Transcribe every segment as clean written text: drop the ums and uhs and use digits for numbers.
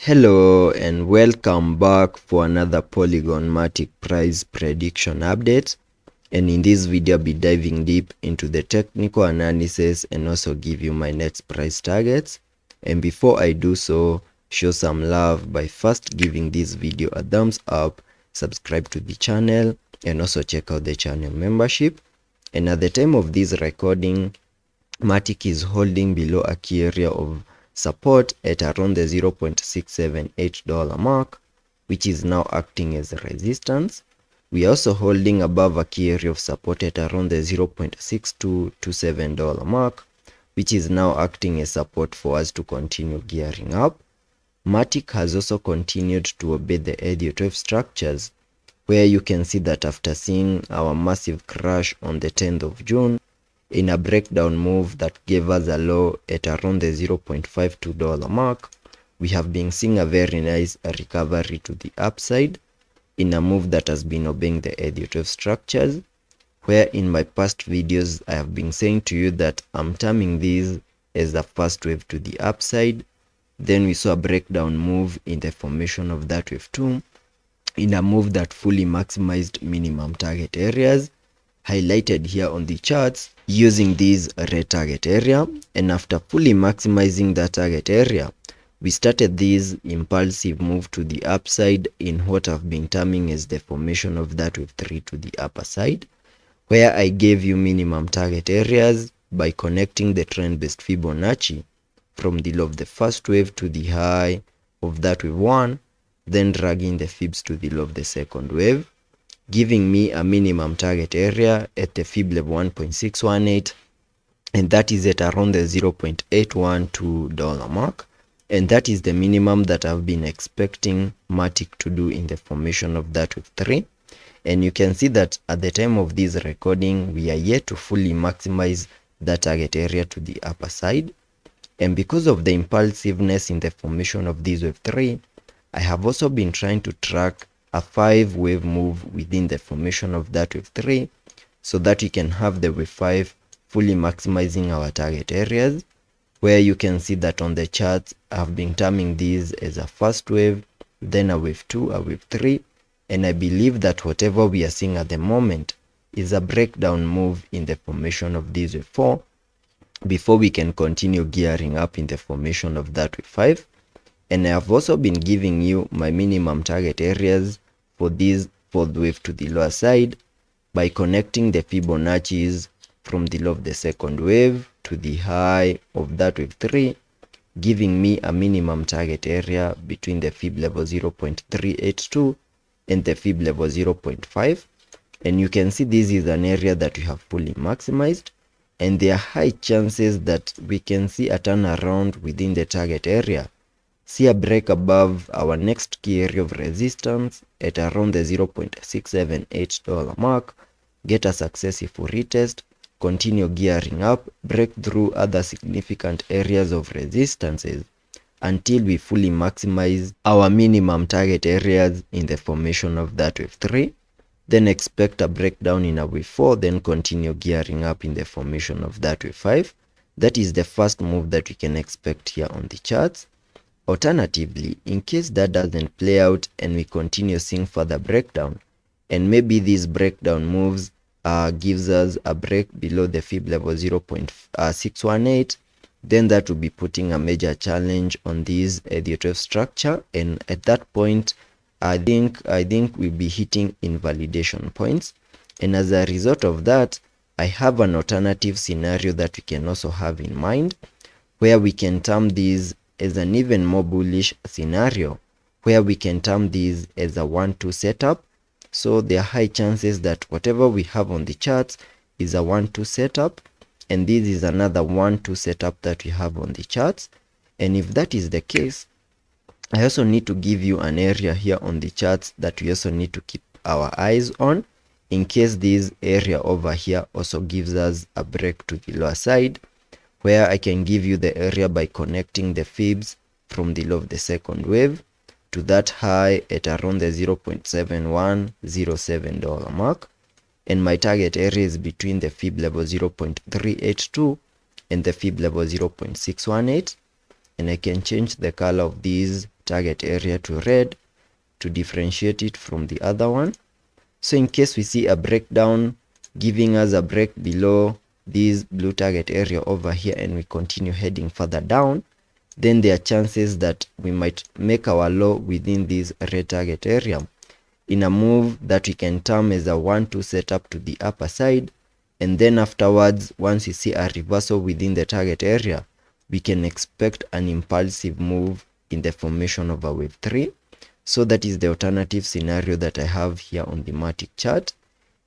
Hello and welcome back for another Polygon Matic price prediction update, and in this video I'll be diving deep into the technical analysis and also give you my next price targets. And before I do so, show some love by first giving this video a thumbs up, subscribe to the channel, and also check out the channel membership. And at the time of this recording, Matic is holding below a key area of support at around the $0.678 mark, which is now acting as a resistance. We are also holding above a key area of support at around the $0.6227 mark, which is now acting as support for us to continue gearing up. Matic has also continued to obey the Elliot wave structures, where you can see that after seeing our massive crash on the 10th of June, in a breakdown move that gave us a low at around the $0.52 mark, we have been seeing a very nice recovery to the upside in a move that has been obeying the Elliot wave structures, where in my past videos I have been saying to you that I'm terming these as the first wave to the upside. Then we saw a breakdown move in the formation of that wave 2 in a move that fully maximized minimum target areas, highlighted here on the charts using this red target area. And after fully maximizing that target area, we started this impulsive move to the upside in what I've been terming as the formation of that wave 3 to the upper side, where I gave you minimum target areas by connecting the trend-based Fibonacci from the low of the first wave to the high of that wave 1, then dragging the fibs to the low of the second wave, giving me a minimum target area at the fib level 1.618, and that is at around the $0.812 mark, and that is the minimum that I've been expecting Matic to do in the formation of that wave 3. And you can see that at the time of this recording, we are yet to fully maximize that target area to the upper side. And because of the impulsiveness in the formation of this wave 3, I have also been trying to track a 5-wave move within the formation of that wave 3, so that we can have the wave 5 fully maximizing our target areas, where you can see that on the charts I've been terming these as a first wave, then a wave 2, a wave 3, and I believe that whatever we are seeing at the moment is a breakdown move in the formation of this wave 4 before we can continue gearing up in the formation of that wave 5. And I have also been giving you my minimum target areas for this fourth wave to the lower side by connecting the Fibonacci's from the low of the second wave to the high of that wave 3, giving me a minimum target area between the fib level 0.382 and the fib level 0.5. And you can see this is an area that we have fully maximized, and there are high chances that we can see a turnaround within the target area, see a break above our next key area of resistance at around the $0.678 mark, get a successful retest, continue gearing up, break through other significant areas of resistances until we fully maximize our minimum target areas in the formation of that wave 3, then expect a breakdown in a wave 4, then continue gearing up in the formation of that wave 5. That is the first move that we can expect here on the charts. Alternatively, in case that doesn't play out and we continue seeing further breakdown, and maybe these breakdown moves gives us a break below the fib level 0.618, then that will be putting a major challenge on this Elliot wave structure, and at that point I think we'll be hitting invalidation points. And as a result of that, I have an alternative scenario that we can also have in mind, where we can term these as an even more bullish scenario, where we can term these as a 1-2 setup. So there are high chances that whatever we have on the charts is a 1-2 setup, and this is another 1-2 setup that we have on the charts. And if that is the case, I also need to give you an area here on the charts that we also need to keep our eyes on, in case this area over here also gives us a break to the lower side, where I can give you the area by connecting the fibs from the low of the second wave to that high at around the $0.7107 mark, and my target area is between the fib level 0.382 and the fib level 0.618, and I can change the color of these target area to red to differentiate it from the other one. So in case we see a breakdown giving us a break below this blue target area over here and we continue heading further down, then there are chances that we might make our low within this red target area in a move that we can term as a 1-2 setup to the upper side, and then afterwards, once we see a reversal within the target area, we can expect an impulsive move in the formation of a wave 3. So that is the alternative scenario that I have here on the Matic chart,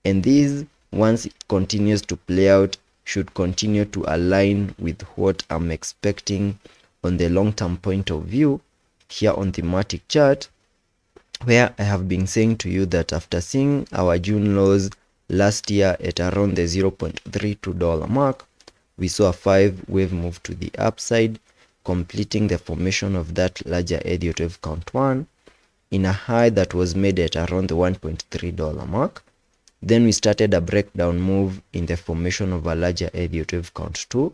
and this, once it continues to play out, should continue to align with what I'm expecting on the long-term point of view here on the Matic chart, where I have been saying to you that after seeing our June lows last year at around the $0.32 mark, we saw a 5-wave move to the upside, completing the formation of that larger Elliot wave count 1 in a high that was made at around the $1.3 mark. Then we started a breakdown move in the formation of a larger Elliot wave count 2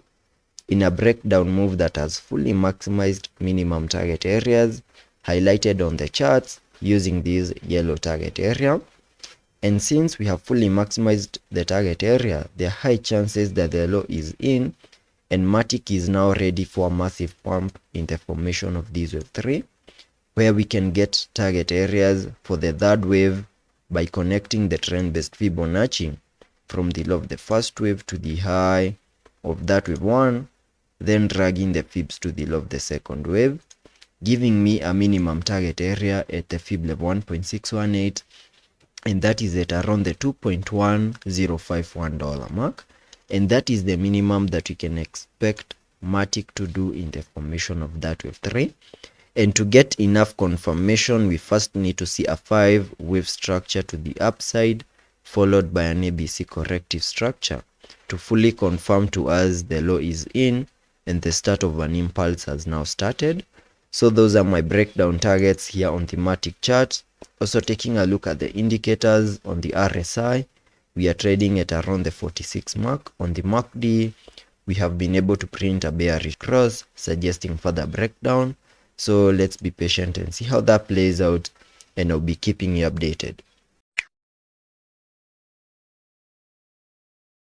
in a breakdown move that has fully maximized minimum target areas highlighted on the charts using this yellow target area. And since we have fully maximized the target area, there are high chances that the low is in and Matic is now ready for a massive pump in the formation of this wave 3, where we can get target areas for the third wave by connecting the trend-based Fibonacci from the low of the first wave to the high of that wave 1, then dragging the fibs to the low of the second wave, giving me a minimum target area at the fib level 1.618, and that is at around the $2.1051 mark, and that is the minimum that we can expect Matic to do in the formation of that wave 3. And to get enough confirmation, we first need to see a 5-wave structure to the upside, followed by an ABC corrective structure to fully confirm to us the low is in and the start of an impulse has now started. So those are my breakdown targets here on the Matic chart. Also taking a look at the indicators on the RSI, we are trading at around the 46 mark. On the MACD, we have been able to print a bearish cross, suggesting further breakdown. So let's be patient and see how that plays out, and I'll be keeping you updated.